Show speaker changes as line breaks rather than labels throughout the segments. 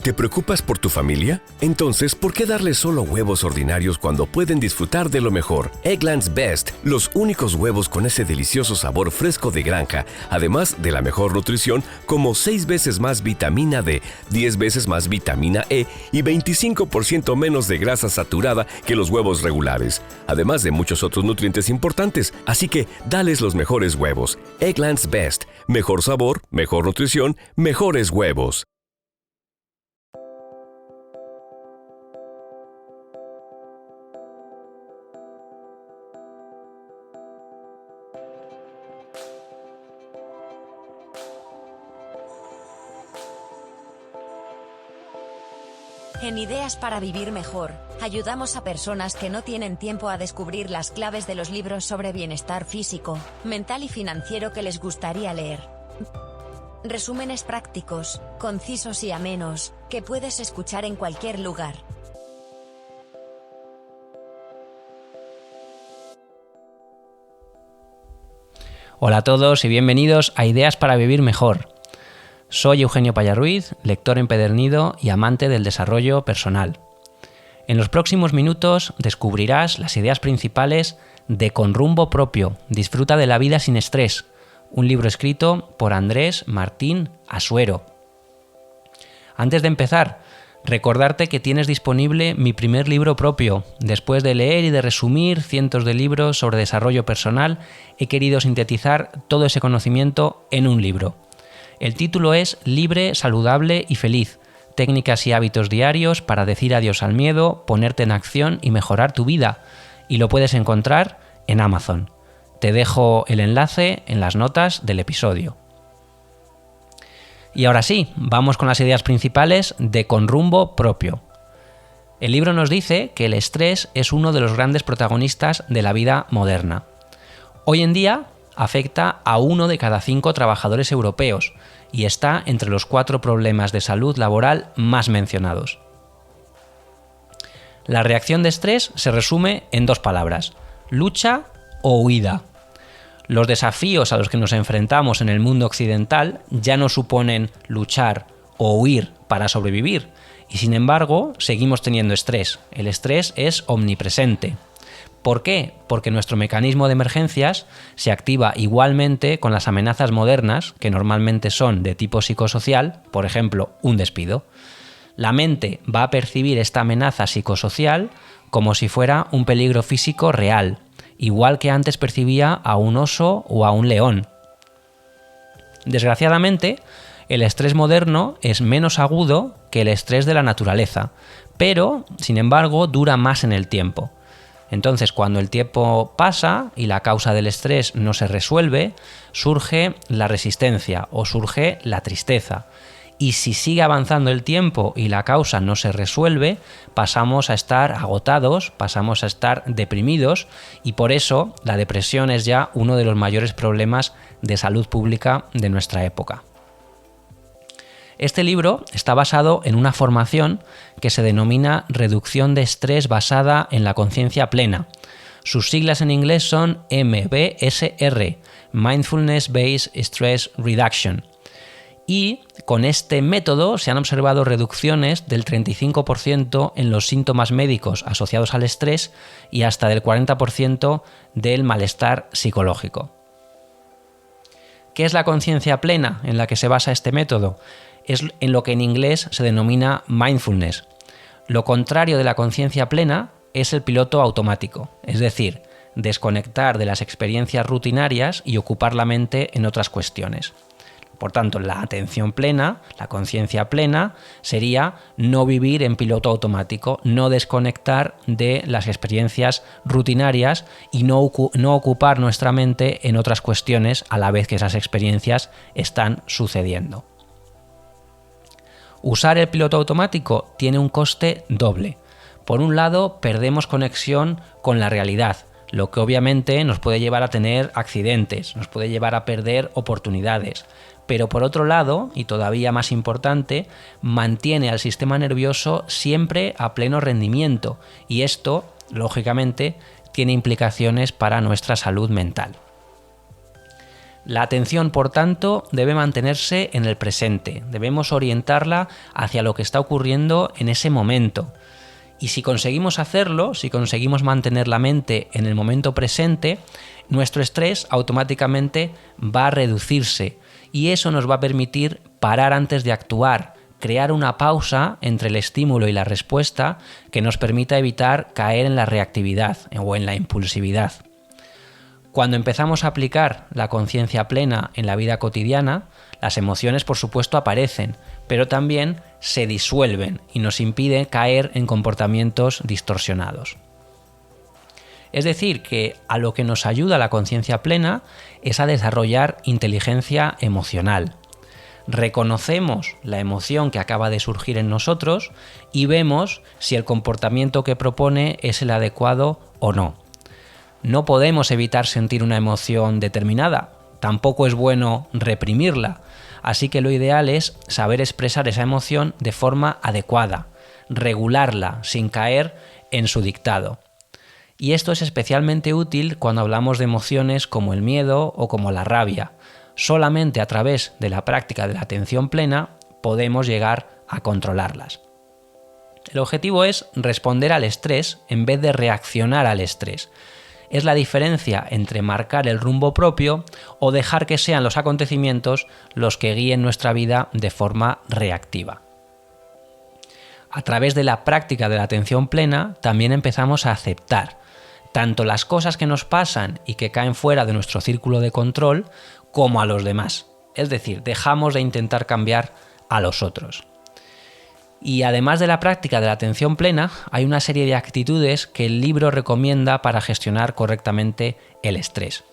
¿Te preocupas por tu familia? Entonces, ¿por qué darles solo huevos ordinarios cuando pueden disfrutar de lo mejor? Eggland's Best, los únicos huevos con ese delicioso sabor fresco de granja, además de la mejor nutrición, como 6 veces más vitamina D, 10 veces más vitamina E y 25% menos de grasa saturada que los huevos regulares, además de muchos otros nutrientes importantes. Así que, dales los mejores huevos. Eggland's Best, mejor sabor, mejor nutrición, mejores huevos.
En Ideas para Vivir Mejor, ayudamos a personas que no tienen tiempo a descubrir las claves de los libros sobre bienestar físico, mental y financiero que les gustaría leer. Resúmenes prácticos, concisos y amenos, que puedes escuchar en cualquier lugar.
Hola a todos y bienvenidos a Ideas para Vivir Mejor. Soy Eugenio Payarruiz, lector empedernido y amante del desarrollo personal. En los próximos minutos descubrirás las ideas principales de Con rumbo propio, disfruta de la vida sin estrés, un libro escrito por Andrés Martín Asuero. Antes de empezar, recordarte que tienes disponible mi primer libro propio. Después de leer y de resumir cientos de libros sobre desarrollo personal, he querido sintetizar todo ese conocimiento en un libro. El título es Libre, saludable y feliz. Técnicas y hábitos diarios para decir adiós al miedo, ponerte en acción y mejorar tu vida. Y lo puedes encontrar en Amazon. Te dejo el enlace en las notas del episodio. Y ahora sí, vamos con las ideas principales de Con rumbo propio. El libro nos dice que el estrés es uno de los grandes protagonistas de la vida moderna. Hoy en día afecta a 1 de cada 5 trabajadores europeos y está entre los 4 problemas de salud laboral más mencionados. La reacción de estrés se resume en 2 palabras: lucha o huida. Los desafíos a los que nos enfrentamos en el mundo occidental ya no suponen luchar o huir para sobrevivir, y sin embargo seguimos teniendo estrés. El estrés es omnipresente. ¿Por qué? Porque nuestro mecanismo de emergencias se activa igualmente con las amenazas modernas, que normalmente son de tipo psicosocial, por ejemplo, un despido. La mente va a percibir esta amenaza psicosocial como si fuera un peligro físico real, igual que antes percibía a un oso o a un león. Desgraciadamente, el estrés moderno es menos agudo que el estrés de la naturaleza, pero, sin embargo, dura más en el tiempo. Entonces, cuando el tiempo pasa y la causa del estrés no se resuelve, surge la resistencia o surge la tristeza. Y si sigue avanzando el tiempo y la causa no se resuelve, pasamos a estar agotados, pasamos a estar deprimidos, y por eso la depresión es ya uno de los mayores problemas de salud pública de nuestra época. Este libro está basado en una formación que se denomina Reducción de Estrés basada en la conciencia plena. Sus siglas en inglés son MBSR, Mindfulness Based Stress Reduction. Y con este método se han observado reducciones del 35% en los síntomas médicos asociados al estrés y hasta del 40% del malestar psicológico. ¿Qué es la conciencia plena en la que se basa este método? Es en lo que en inglés se denomina mindfulness. Lo contrario de la conciencia plena es el piloto automático, es decir, desconectar de las experiencias rutinarias y ocupar la mente en otras cuestiones. Por tanto, la atención plena, la conciencia plena, sería no vivir en piloto automático, no desconectar de las experiencias rutinarias y no ocupar nuestra mente en otras cuestiones a la vez que esas experiencias están sucediendo. Usar el piloto automático tiene un coste doble. Por un lado, perdemos conexión con la realidad, lo que obviamente nos puede llevar a tener accidentes, nos puede llevar a perder oportunidades. Pero por otro lado, y todavía más importante, mantiene al sistema nervioso siempre a pleno rendimiento, y esto, lógicamente, tiene implicaciones para nuestra salud mental. La atención, por tanto, debe mantenerse en el presente, debemos orientarla hacia lo que está ocurriendo en ese momento. Y si conseguimos hacerlo, si conseguimos mantener la mente en el momento presente, nuestro estrés automáticamente va a reducirse y eso nos va a permitir parar antes de actuar, crear una pausa entre el estímulo y la respuesta que nos permita evitar caer en la reactividad o en la impulsividad. Cuando empezamos a aplicar la conciencia plena en la vida cotidiana, las emociones por supuesto aparecen, pero también se disuelven y nos impiden caer en comportamientos distorsionados. Es decir, que a lo que nos ayuda la conciencia plena es a desarrollar inteligencia emocional. Reconocemos la emoción que acaba de surgir en nosotros y vemos si el comportamiento que propone es el adecuado o no. No podemos evitar sentir una emoción determinada, tampoco es bueno reprimirla, así que lo ideal es saber expresar esa emoción de forma adecuada, regularla sin caer en su dictado. Y esto es especialmente útil cuando hablamos de emociones como el miedo o como la rabia. Solamente a través de la práctica de la atención plena podemos llegar a controlarlas. El objetivo es responder al estrés en vez de reaccionar al estrés. Es la diferencia entre marcar el rumbo propio o dejar que sean los acontecimientos los que guíen nuestra vida de forma reactiva. A través de la práctica de la atención plena también empezamos a aceptar tanto las cosas que nos pasan y que caen fuera de nuestro círculo de control como a los demás. Es decir, dejamos de intentar cambiar a los otros. Y además de la práctica de la atención plena, hay una serie de actitudes que el libro recomienda para gestionar correctamente el estrés.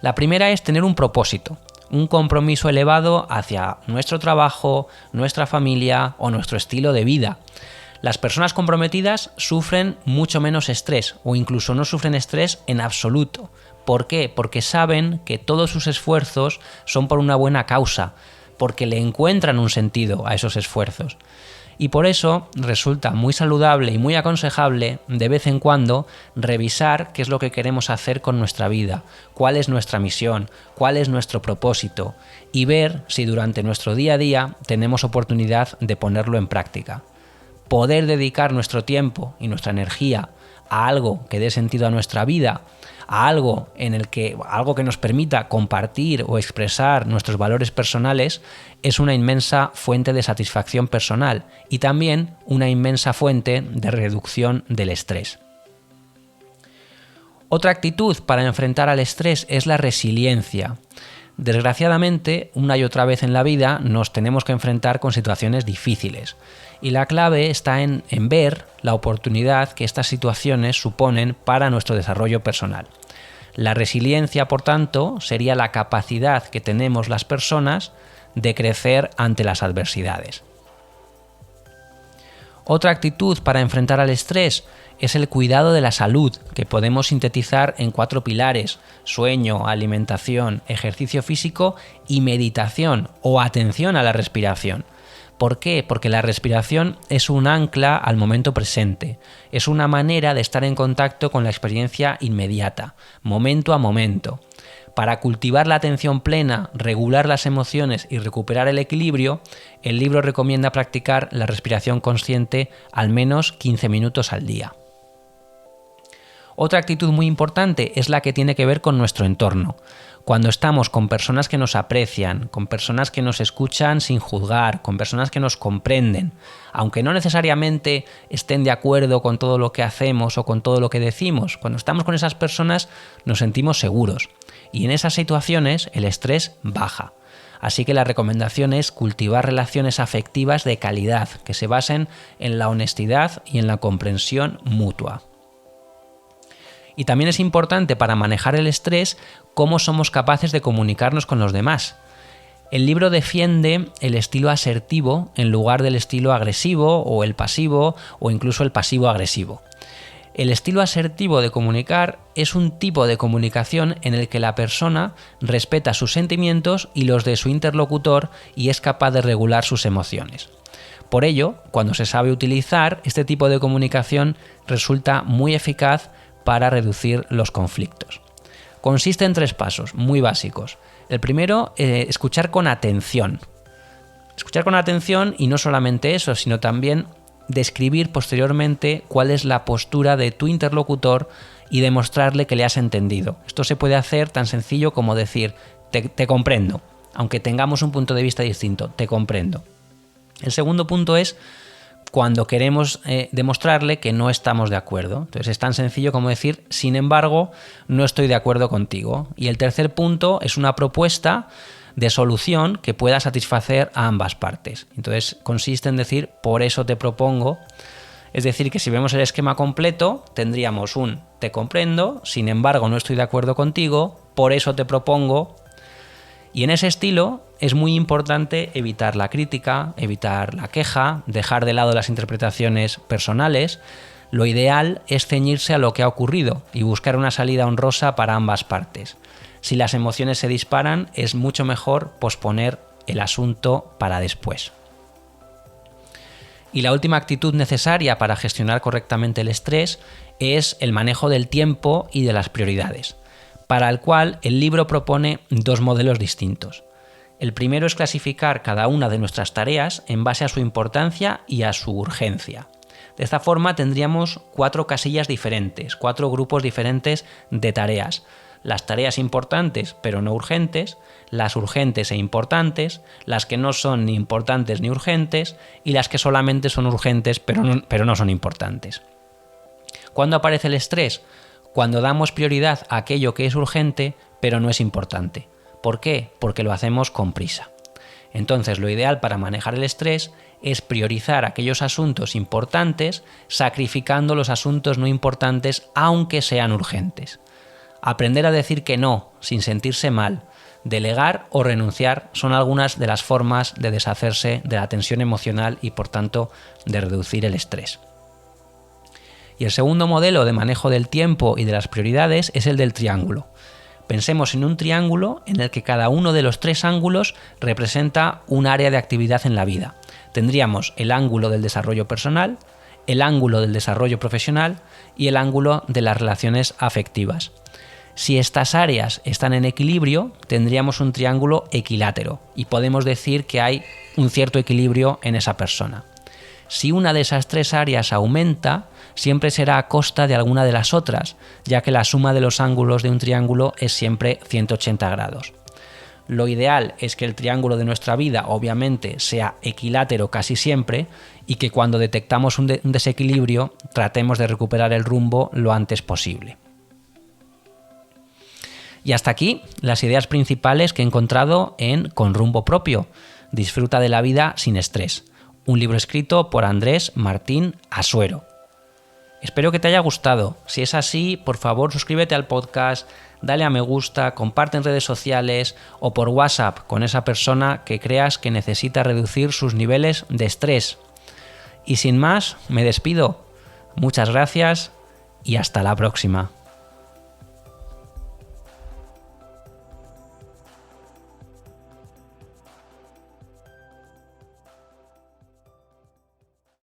La primera es tener un propósito, un compromiso elevado hacia nuestro trabajo, nuestra familia o nuestro estilo de vida. Las personas comprometidas sufren mucho menos estrés o incluso no sufren estrés en absoluto. ¿Por qué? Porque saben que todos sus esfuerzos son por una buena causa, porque le encuentran un sentido a esos esfuerzos. Y por eso resulta muy saludable y muy aconsejable de vez en cuando revisar qué es lo que queremos hacer con nuestra vida, cuál es nuestra misión, cuál es nuestro propósito y ver si durante nuestro día a día tenemos oportunidad de ponerlo en práctica. Poder dedicar nuestro tiempo y nuestra energía a algo que dé sentido a nuestra vida, a algo que nos permita compartir o expresar nuestros valores personales, es una inmensa fuente de satisfacción personal y también una inmensa fuente de reducción del estrés. Otra actitud para enfrentar al estrés es la resiliencia. Desgraciadamente, una y otra vez en la vida nos tenemos que enfrentar con situaciones difíciles. Y la clave está en ver la oportunidad que estas situaciones suponen para nuestro desarrollo personal. La resiliencia, por tanto, sería la capacidad que tenemos las personas de crecer ante las adversidades. Otra actitud para enfrentar al estrés es el cuidado de la salud, que podemos sintetizar en 4 pilares: sueño, alimentación, ejercicio físico y meditación o atención a la respiración. ¿Por qué? Porque la respiración es un ancla al momento presente, es una manera de estar en contacto con la experiencia inmediata, momento a momento. Para cultivar la atención plena, regular las emociones y recuperar el equilibrio, el libro recomienda practicar la respiración consciente al menos 15 minutos al día. Otra actitud muy importante es la que tiene que ver con nuestro entorno. Cuando estamos con personas que nos aprecian, con personas que nos escuchan sin juzgar, con personas que nos comprenden, aunque no necesariamente estén de acuerdo con todo lo que hacemos o con todo lo que decimos, cuando estamos con esas personas nos sentimos seguros y en esas situaciones el estrés baja. Así que la recomendación es cultivar relaciones afectivas de calidad que se basen en la honestidad y en la comprensión mutua. Y también es importante para manejar el estrés cómo somos capaces de comunicarnos con los demás. El libro defiende el estilo asertivo en lugar del estilo agresivo o el pasivo o incluso el pasivo-agresivo. El estilo asertivo de comunicar es un tipo de comunicación en el que la persona respeta sus sentimientos y los de su interlocutor y es capaz de regular sus emociones. Por ello, cuando se sabe utilizar, este tipo de comunicación resulta muy eficaz para reducir los conflictos. Consiste en 3 pasos muy básicos. El primero, escuchar con atención. Escuchar con atención y no solamente eso, sino también describir posteriormente cuál es la postura de tu interlocutor y demostrarle que le has entendido. Esto se puede hacer tan sencillo como decir, te comprendo, aunque tengamos un punto de vista distinto, te comprendo. El segundo punto es cuando queremos demostrarle que no estamos de acuerdo. Entonces es tan sencillo como decir, sin embargo, no estoy de acuerdo contigo. Y el tercer punto es una propuesta de solución que pueda satisfacer a ambas partes. Entonces consiste en decir, por eso te propongo. Es decir, que si vemos el esquema completo, tendríamos un te comprendo, sin embargo no estoy de acuerdo contigo, por eso te propongo. Y en ese estilo es muy importante evitar la crítica, evitar la queja, dejar de lado las interpretaciones personales. Lo ideal es ceñirse a lo que ha ocurrido y buscar una salida honrosa para ambas partes. Si las emociones se disparan, es mucho mejor posponer el asunto para después. Y la última actitud necesaria para gestionar correctamente el estrés es el manejo del tiempo y de las prioridades, para el cual el libro propone 2 modelos distintos. El primero es clasificar cada una de nuestras tareas en base a su importancia y a su urgencia. De esta forma tendríamos 4 casillas diferentes, 4 grupos diferentes de tareas. Las tareas importantes pero no urgentes, las urgentes e importantes, las que no son ni importantes ni urgentes y las que solamente son urgentes pero no son importantes. ¿Cuándo aparece el estrés? Cuando damos prioridad a aquello que es urgente pero no es importante. ¿Por qué? Porque lo hacemos con prisa. Entonces, lo ideal para manejar el estrés es priorizar aquellos asuntos importantes, sacrificando los asuntos no importantes aunque sean urgentes. Aprender a decir que no, sin sentirse mal, delegar o renunciar son algunas de las formas de deshacerse de la tensión emocional y, por tanto, de reducir el estrés. Y el segundo modelo de manejo del tiempo y de las prioridades es el del triángulo. Pensemos en un triángulo en el que cada uno de los 3 ángulos representa un área de actividad en la vida. Tendríamos el ángulo del desarrollo personal, el ángulo del desarrollo profesional y el ángulo de las relaciones afectivas. Si estas áreas están en equilibrio, tendríamos un triángulo equilátero y podemos decir que hay un cierto equilibrio en esa persona. Si una de esas 3 áreas aumenta, siempre será a costa de alguna de las otras, ya que la suma de los ángulos de un triángulo es siempre 180 grados. Lo ideal es que el triángulo de nuestra vida obviamente sea equilátero casi siempre y que cuando detectamos un desequilibrio tratemos de recuperar el rumbo lo antes posible. Y hasta aquí las ideas principales que he encontrado en Con rumbo propio. Disfruta de la vida sin estrés. Un libro escrito por Andrés Martín Asuero. Espero que te haya gustado. Si es así, por favor suscríbete al podcast, dale a me gusta, comparte en redes sociales o por WhatsApp con esa persona que creas que necesita reducir sus niveles de estrés. Y sin más, me despido. Muchas gracias y hasta la próxima.